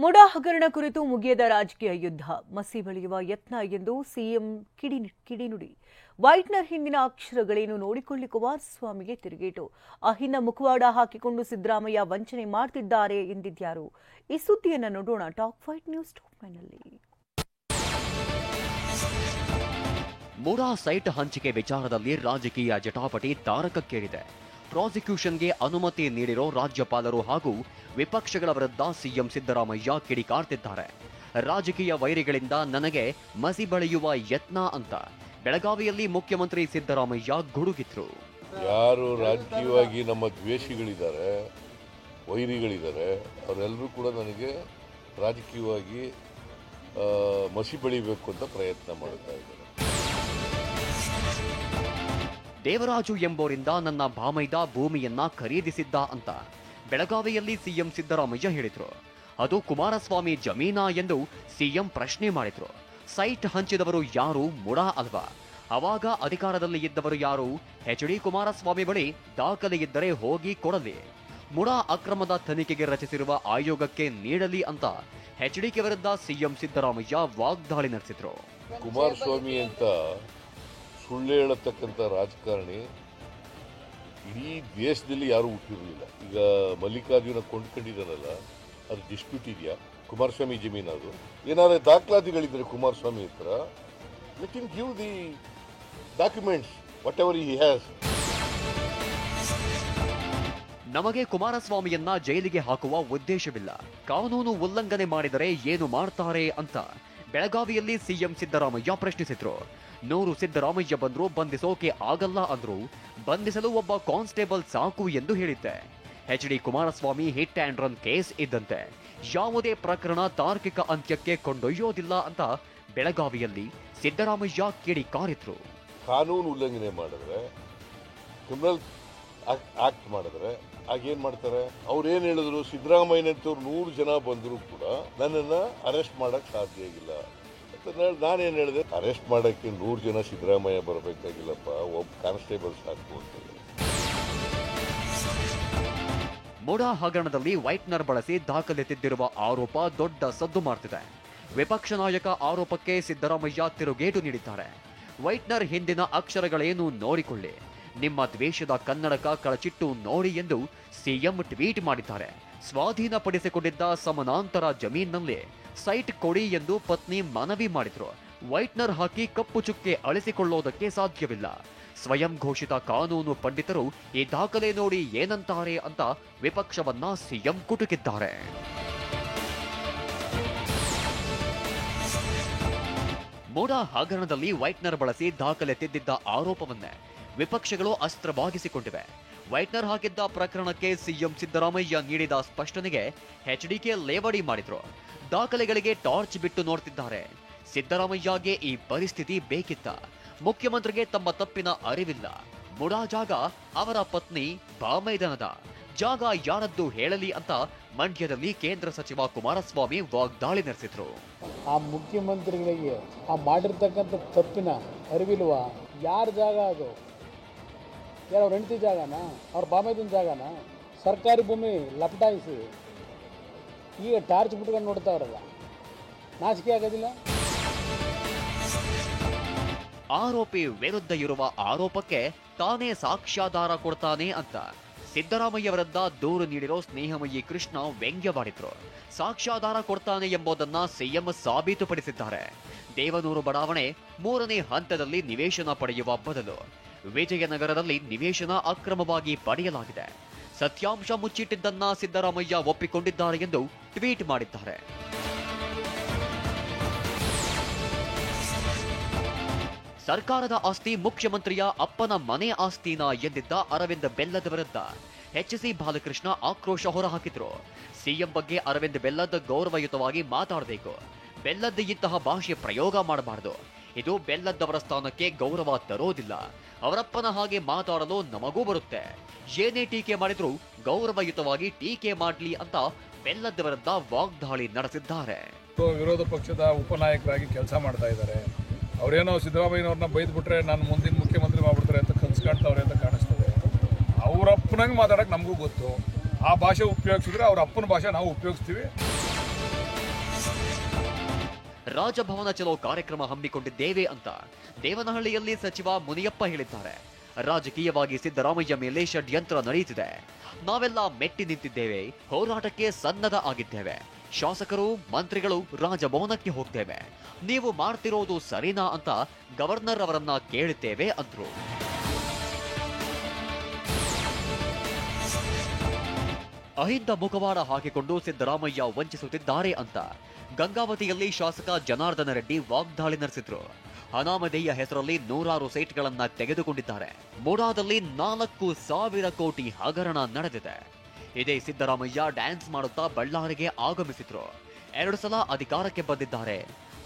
ಮುಡಾ ಹಗರಣ ಕುರಿತು ಮುಗಿಯದ ರಾಜಕೀಯ ಯುದ್ಧ ಮಸಿ ಬಳಿಯುವ ಯತ್ನ ಎಂದು ಸಿಎಂ ಕಿಡಿನುಡಿ. ವೈಟ್ನರ್ ಹಿಂದಿನ ಅಕ್ಷರಗಳೇನು ನೋಡಿಕೊಳ್ಳಿ ಕುಮಾರಸ್ವಾಮಿಗೆ ತಿರುಗೇಟು. ಅಹಿಂದ ಮುಖವಾಡ ಹಾಕಿಕೊಂಡು ಸಿದ್ದರಾಮಯ್ಯ ವಂಚನೆ ಮಾಡ್ತಿದ್ದಾರೆ ಎಂದಿದ್ಯಾರು? ಈ ಸುದ್ದಿಯನ್ನು ನೋಡೋಣ ಟಾಪ್ 5 ನ್ಯೂಸ್ ಟಾಪ್ 9ನಲ್ಲಿ. ಮುಡಾ ಸೈಟ್ ಹಂಚಿಕೆ ವಿಚಾರದಲ್ಲಿ ರಾಜಕೀಯ ಜಟಾಪಟಿ ತಾರಕಕ್ಕೇರಿದೆ. ಪ್ರಾಸಿಕ್ಯೂಷನ್ಗೆ ಅನುಮತಿ ನೀಡಿರೋ ರಾಜ್ಯಪಾಲರು ಹಾಗೂ ವಿಪಕ್ಷಗಳ ವಿರುದ್ಧ ಸಿಎಂ ಸಿದ್ದರಾಮಯ್ಯ ಕಿಡಿಕಾರ್ತಿದ್ದಾರೆ. ರಾಜಕೀಯ ವೈರಿಗಳಿಂದ ನನಗೆ ಮಸಿ ಬಳಿಯುವ ಯತ್ನ ಅಂತ ಬೆಳಗಾವಿಯಲ್ಲಿ ಮುಖ್ಯಮಂತ್ರಿ ಸಿದ್ದರಾಮಯ್ಯ ಗುಡುಗಿದ್ರು. ಯಾರು ರಾಜಕೀಯವಾಗಿ ನಮ್ಮ ದ್ವೇಷಿಗಳಿದ್ದಾರೆ, ವೈರಿಗಳಿದ್ದಾರೆ, ಅವರೆಲ್ಲರೂ ಕೂಡ ನನಗೆ ರಾಜಕೀಯವಾಗಿ ಮಸಿ ಬಳಿಬೇಕು ಅಂತ ಪ್ರಯತ್ನ ಮಾಡ್ತಾ ಇದ್ದಾರೆ. ದೇವರಾಜು ಎಂಬೋರಿಂದ ನನ್ನ ಭಾಮೈದ ಭೂಮಿಯನ್ನ ಖರೀದಿಸಿದ್ದ ಅಂತ ಬೆಳಗಾವಿಯಲ್ಲಿ ಸಿಎಂ ಸಿದ್ದರಾಮಯ್ಯ ಹೇಳಿದ್ರು. ಅದು ಕುಮಾರಸ್ವಾಮಿ ಜಮೀನಾ ಎಂದು ಸಿಎಂ ಪ್ರಶ್ನೆ ಮಾಡಿದ್ರು. ಸೈಟ್ ಹಂಚಿದವರು ಯಾರು? ಮುಡಾ ಅಲ್ವಾ? ಅವಾಗ ಅಧಿಕಾರದಲ್ಲಿ ಇದ್ದವರು ಯಾರು? ಎಚ್.ಡಿ. ಕುಮಾರಸ್ವಾಮಿ ಬಳಿ ದಾಖಲೆ ಇದ್ದರೆ ಹೋಗಿ ಕೊಡಲಿ. ಮುಡಾ ಅಕ್ರಮದ ತನಿಖೆಗೆ ರಚಿಸಿರುವ ಆಯೋಗಕ್ಕೆ ನೀಡಲಿ ಅಂತ ಎಚ್.ಡಿ.ಕೆ ವಿರುದ್ಧ ಸಿಎಂ ಸಿದ್ದರಾಮಯ್ಯ ವಾಗ್ದಾಳಿ ನಡೆಸಿದ್ರು. ಕುಮಾರಸ್ವಾಮಿ ಅಂತ ಸುಳ್ಳು ಹೇಳತಕ್ಕಂಥ ರಾಜಕಾರಣಿ ಇಡೀ ದೇಶದಲ್ಲಿ ಯಾರೂ ಹುಟ್ಟಿರಲಿಲ್ಲ. ಈಗ ಮಲ್ಲಿಕಾರ್ಜುನ ಕೊಂಡ್ಕೊಂಡಿದ್ದಾನಲ್ಲ, ಅದು ಡಿಸ್ಪ್ಯೂಟ್ ಇದೆಯಾ? ಕುಮಾರಸ್ವಾಮಿ ಜಮೀನು ಅದು. ಏನಾದ್ರು ದಾಖಲಾತಿಗಳಿದ್ರೆ ಕುಮಾರಸ್ವಾಮಿ ಹತ್ರ, let him give the documents what ever he has. ನಮಗೆ ಕುಮಾರಸ್ವಾಮಿಯನ್ನ ಜೈಲಿಗೆ ಹಾಕುವ ಉದ್ದೇಶವಿಲ್ಲ. ಕಾನೂನು ಉಲ್ಲಂಘನೆ ಮಾಡಿದರೆ ಏನು ಮಾಡ್ತಾರೆ ಅಂತ ಬೆಳಗಾವಿಯಲ್ಲಿ ಸಿಎಂ ಸಿದ್ದರಾಮಯ್ಯ ಪ್ರಶ್ನಿಸಿದ್ರು. 100 ಸಿದ್ದರಾಮಯ್ಯ ಬಂದ್ರು ಬಂಧಿಸೋಕೆ ಆಗಲ್ಲ ಅಂದ್ರು. ಬಂಧಿಸಲು ಒಬ್ಬ ಕಾನ್ಸ್ಟೇಬಲ್ ಸಾಕು ಎಂದು ಹೇಳಿದ್ದೆ. H D. Kumaraswamy hit and run case ಇದ್ದಂತೆ ಯಾವುದೇ ಪ್ರಕರಣ ತಾರ್ಕಿಕ ಅಂತ್ಯಕ್ಕೆ ಕೊಂಡೊಯ್ಯೋದಿಲ್ಲ ಅಂತ ಬೆಳಗಾವಿಯಲ್ಲಿ ಸಿದ್ದರಾಮಯ್ಯ ಕಿಡಿಕಾರಿದ್ರು. ಕಾನೂನು ಉಲ್ಲಂಘನೆ ಮಾಡಿದ್ರೆ, ಕ್ರಿಮಿನಲ್ ಆಕ್ಟ್ ಮಾಡಿದ್ರೆ ಆಗೇನ್ ಮಾಡ್ತಾರೆ? ಅವ್ರೇನ್ ಹೇಳಿದ್ರು? ಸಿದ್ದರಾಮಯ್ಯನಂತವ್ರು 100 ಜನ ಬಂದರೂ ಕೂಡ ನನ್ನನ್ನ ಅರೆಸ್ಟ್ ಮಾಡಕ್ ಸಾಧ್ಯ ಆಗಿಲ್ಲ. ನಾನೇನ್ ಹೇಳಿದೆ? ಅರೆಸ್ಟ್ ಮಾಡಕ್ಕೆ 100 ಜನ ಸಿದ್ದರಾಮಯ್ಯ ಬರಬೇಕಾಗಿಲ್ಲಪ್ಪ, ಒಬ್ಬ ಕಾನ್ಸ್ಟೇಬಲ್ ಸಾಕು ಅಂತ. ಮುಡಾ ಹಗರಣದಲ್ಲಿ ವೈಟ್ನರ್ ಬಳಸಿ ದಾಖಲೆ ತಿದ್ದಿರುವ ಆರೋಪ ದೊಡ್ಡ ಸದ್ದು ಮಾಡ್ತಿದೆ. ವಿಪಕ್ಷ ನಾಯಕ ಆರೋಪಕ್ಕೆ ಸಿದ್ದರಾಮಯ್ಯ ತಿರುಗೇಟು ನೀಡಿದ್ದಾರೆ. ವೈಟ್ನರ್ ಹಿಂದಿನ ಅಕ್ಷರಗಳೇನು ನೋಡಿಕೊಳ್ಳಿ, ನಿಮ್ಮ ದ್ವೇಷದ ಕನ್ನಡಕ ಕಳಚಿಟ್ಟು ನೋಡಿ ಎಂದು ಸಿಎಂ ಟ್ವೀಟ್ ಮಾಡಿದ್ದಾರೆ. ಸ್ವಾಧೀನಪಡಿಸಿಕೊಂಡಿದ್ದ ಸಮಾನಾಂತರ ಜಮೀನಿನಲ್ಲಿ ಸೈಟ್ ಕೊಡಿ ಎಂದು ಪತ್ನಿ ಮನವಿ ಮಾಡಿದ್ರು. ವೈಟ್ನರ್ ಹಾಕಿ ಕಪ್ಪು ಚುಕ್ಕೆ ಅಳಿಸಿಕೊಳ್ಳೋದಕ್ಕೆ ಸಾಧ್ಯವಿಲ್ಲ. ಸ್ವಯಂ ಘೋಷಿತ ಕಾನೂನು ಪಂಡಿತರು ಈ ದಾಖಲೆ ನೋಡಿ ಏನಂತಾರೆ ಅಂತ ವಿಪಕ್ಷವನ್ನ ಸಿಎಂ ಕುಟುಕಿದ್ದಾರೆ. ಮುಡಾ ಹಗರಣದಲ್ಲಿ ವೈಟ್ನರ್ ಬಳಸಿ ದಾಖಲೆ ತಿದ್ದಿದ್ದ ಆರೋಪವನ್ನೇ ವಿಪಕ್ಷಗಳು ಅಸ್ತ್ರವಾಗಿಸಿಕೊಂಡಿವೆ. ವೈಟ್ನರ್ ಹಾಕಿದ್ದ ಪ್ರಕರಣಕ್ಕೆ ಸಿಎಂ ಸಿದ್ದರಾಮಯ್ಯ ನೀಡಿದ ಸ್ಪಷ್ಟನೆಗೆ ಎಚ್.ಡಿ.ಕೆ ಲೇವಡಿ ಮಾಡಿದ್ರು. ದಾಖಲೆಗಳಿಗೆ ಟಾರ್ಚ್ ಬಿಟ್ಟು ನೋಡ್ತಿದ್ದಾರೆ. ಸಿದ್ದರಾಮಯ್ಯಗೆ ಈ ಪರಿಸ್ಥಿತಿ ಬೇಕಿತ್ತ? ಮುಖ್ಯಮಂತ್ರಿಗೆ ತಮ್ಮ ತಪ್ಪಿನ ಅರಿವಿಲ್ಲ. ಮುಡಾ ಜಾಗ ಅವರ ಪತ್ನಿ ಭಾಮೈದನದ ಜಾಗ ಯಾರದ್ದು ಹೇಳಲಿ ಅಂತ ಮಂಡ್ಯದಲ್ಲಿ ಕೇಂದ್ರ ಸಚಿವ ಕುಮಾರಸ್ವಾಮಿ ವಾಗ್ದಾಳಿ ನಡೆಸಿದ್ರು. ಆ ಮುಖ್ಯಮಂತ್ರಿಗಳಿಗೆ ಆ ಮಾಡಿರ್ತಕ್ಕಂಥ ತಪ್ಪಿನ ಅರಿವಿಲ್ವಾ? ಯಾರ ಜಾಗ ಅದು? ಯಾರು ಹೆಂಡತಿ ಜಾಗನಾ? ಅವ್ರ ಬಾಮೈದನ ಜಾಗನಾ? ಸರ್ಕಾರಿ ಭೂಮಿ ಲಪಟಾಯಿಸಿ ಈಗ ಟಾರ್ಚ್ ಬಿಟ್ಕೊಂಡು ನೋಡ್ತಾವ್ರಲ್ಲ, ನಾಚಿಕೆ ಆಗೋದಿಲ್ಲ? ಆರೋಪಿ ವಿರುದ್ಧ ಇರುವ ಆರೋಪಕ್ಕೆ ತಾನೇ ಸಾಕ್ಷ್ಯಾಧಾರ ಕೊಡ್ತಾನೆ ಅಂತ ಸಿದ್ದರಾಮಯ್ಯ ವಿರುದ್ಧ ದೂರು ನೀಡಿರೋ ಸ್ನೇಹಮಯಿ ಕೃಷ್ಣ ವ್ಯಂಗ್ಯವಾಡಿದ್ರು. ಸಾಕ್ಷ್ಯಾಧಾರ ಕೊಡ್ತಾನೆ ಎಂಬುದನ್ನ ಸಿಎಂ ಸಾಬೀತುಪಡಿಸಿದ್ದಾರೆ. ದೇವನೂರು ಬಡಾವಣೆ 3ನೇ ಹಂತದಲ್ಲಿ ನಿವೇಶನ ಪಡೆಯುವ ಬದಲು ವಿಜಯನಗರದಲ್ಲಿ ನಿವೇಶನ ಅಕ್ರಮವಾಗಿ ಪಡೆಯಲಾಗಿದೆ. ಸತ್ಯಾಂಶ ಮುಚ್ಚಿಟ್ಟಿದ್ದನ್ನ ಸಿದ್ದರಾಮಯ್ಯ ಒಪ್ಪಿಕೊಂಡಿದ್ದಾರೆ ಎಂದು ಟ್ವೀಟ್ ಮಾಡಿದ್ದಾರೆ. ಸರ್ಕಾರದ ಆಸ್ತಿ ಮುಖ್ಯಮಂತ್ರಿಯ ಅಪ್ಪನ ಮನೆ ಆಸ್ತಿನ ಎಂದಿದ್ದ ಅರವಿಂದ್ ಬೆಲ್ಲದ್ ವಿರುದ್ಧ ಎಚ್.ಸಿ. ಬಾಲಕೃಷ್ಣ ಆಕ್ರೋಶ ಹೊರಹಾಕಿದ್ರು. ಸಿಎಂ ಬಗ್ಗೆ ಅರವಿಂದ್ ಬೆಲ್ಲದ್ ಗೌರವಯುತವಾಗಿ ಮಾತಾಡಬೇಕು. ಬೆಲ್ಲದ್ ಇಂತಹ ಭಾಷೆ ಪ್ರಯೋಗ ಮಾಡಬಾರದು. ಇದು ಬೆಲ್ಲದ್ ಅವರ ಸ್ಥಾನಕ್ಕೆ ಗೌರವ ತರೋದಿಲ್ಲ. ಅವರಪ್ಪನ ಹಾಗೆ ಮಾತಾಡಲು ನಮಗೂ ಬರುತ್ತೆ. ಏನೇ ಟೀಕೆ ಮಾಡಿದ್ರು ಗೌರವಯುತವಾಗಿ ಟೀಕೆ ಮಾಡಲಿ ಅಂತ ಬೆಲ್ಲದ್ ವಿರುದ್ಧ ವಾಗ್ದಾಳಿ ನಡೆಸಿದ್ದಾರೆ. ವಿರೋಧ ಪಕ್ಷದ ಉಪನಾಯಕರಾಗಿ ಕೆಲಸ ಮಾಡ್ತಾ ಇದ್ದಾರೆ. ಅವರೇನೋ ಸಿದ್ದರಾಮಯ್ಯನವ್ರನ್ನ ಬೈದ್ಬಿಟ್ರೆ ನಾನು ಮುಂದಿನ ಮುಖ್ಯಮಂತ್ರಿ ಮಾಡ್ಬಿಡ್ತಾರೆ ಅಂತ ಕನಸು ಕಾಣ್ತಾವ್ರೆ ಅಂತ ಕಾಣಿಸ್ತದೆ. ಅವರಪ್ಪನಾಗ ಮಾತಾಡೋಕೆ ನಮಗೂ ಗೊತ್ತು. ಆ ಭಾಷೆ ಉಪಯೋಗಿಸಿದ್ರೆ ಅವ್ರ ಅಪ್ಪನ ಭಾಷೆ ನಾವು ಉಪಯೋಗಿಸ್ತೀವಿ. ರಾಜಭವನ ಚಲೋ ಕಾರ್ಯಕ್ರಮ ಹಮ್ಮಿಕೊಂಡಿದ್ದೇವೆ ಅಂತ ದೇವನಹಳ್ಳಿಯಲ್ಲಿ ಸಚಿವ ಮುನಿಯಪ್ಪ ಹೇಳಿದ್ದಾರೆ. ರಾಜಕೀಯವಾಗಿ ಸಿದ್ದರಾಮಯ್ಯ ಮೇಲೆ ಷಡ್ಯಂತ್ರ ನಡೆಯುತ್ತಿದೆ. ನಾವೆಲ್ಲ ಮೆಟ್ಟಿ ನಿಂತಿದ್ದೇವೆ, ಹೋರಾಟಕ್ಕೆ ಸನ್ನದ್ಧ ಆಗಿದ್ದೇವೆ. ಶಾಸಕರು ಮಂತ್ರಿಗಳು ರಾಜಭವನಕ್ಕೆ ಹೋಗ್ತೇವೆ. ನೀವು ಮಾಡ್ತಿರೋದು ಸರಿನಾ ಅಂತ ಗವರ್ನರ್ ಅವರನ್ನ ಕೇಳುತ್ತೇವೆ ಅಂದ್ರು. ಅಹಿಂದ ಮುಖವಾಡ ಹಾಕಿಕೊಂಡು ಸಿದ್ದರಾಮಯ್ಯ ವಂಚಿಸುತ್ತಿದ್ದಾರೆ ಅಂತ ಗಂಗಾವತಿಯಲ್ಲಿ ಶಾಸಕ ಜನಾರ್ದನ ರೆಡ್ಡಿ ವಾಗ್ದಾಳಿ ನಡೆಸಿದ್ರು. ಅನಾಮಧೇಯ ಹೆಸರಲ್ಲಿ ನೂರಾರು ಸೈಟ್ಗಳನ್ನ ತೆಗೆದುಕೊಂಡಿದ್ದಾರೆ. ಮೂಡಾದಲ್ಲಿ 4,000 ಕೋಟಿ ಹಗರಣ ನಡೆದಿದೆ. ಇದೇ ಸಿದ್ದರಾಮಯ್ಯ ಡ್ಯಾನ್ಸ್ ಮಾಡುತ್ತಾ ಬಳ್ಳಾರಿಗೆ ಆಗಮಿಸಿದ್ರು. 2 ಸಲ ಅಧಿಕಾರಕ್ಕೆ ಬಂದಿದ್ದಾರೆ.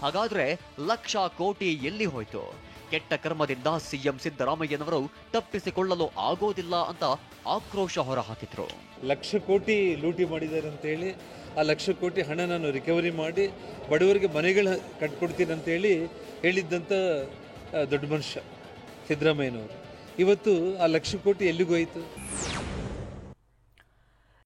ಹಾಗಾದ್ರೆ ಲಕ್ಷ ಕೋಟಿ ಎಲ್ಲಿ ಹೋಯ್ತು? ಕೆಟ್ಟ ಕರ್ಮದಿಂದ ಸಿಎಂ ಸಿದ್ದರಾಮಯ್ಯನವರು ತಪ್ಪಿಸಿಕೊಳ್ಳಲು ಆಗೋದಿಲ್ಲ ಅಂತ ಆಕ್ರೋಶ ಹೊರಹಾಕಿದ್ರು. 1,00,000 ಕೋಟಿ ಲೂಟಿ ಮಾಡಿದ್ದಾರೆ ಅಂತ ಹೇಳಿ ಆ 1,00,000 ಕೋಟಿ ಹಣ ನಾನು ರಿಕವರಿ ಮಾಡಿ ಬಡವರಿಗೆ ಮನೆಗಳು ಕಟ್ಕೊಡ್ತೀನಿ ಅಂತೇಳಿ ಹೇಳಿದ್ದಂಥ ದೊಡ್ಡ ಮನುಷ್ಯ ಸಿದ್ದರಾಮಯ್ಯನವರು. ಇವತ್ತು ಆ 1,00,000 ಕೋಟಿ ಎಲ್ಲಿಗೋಯ್ತು?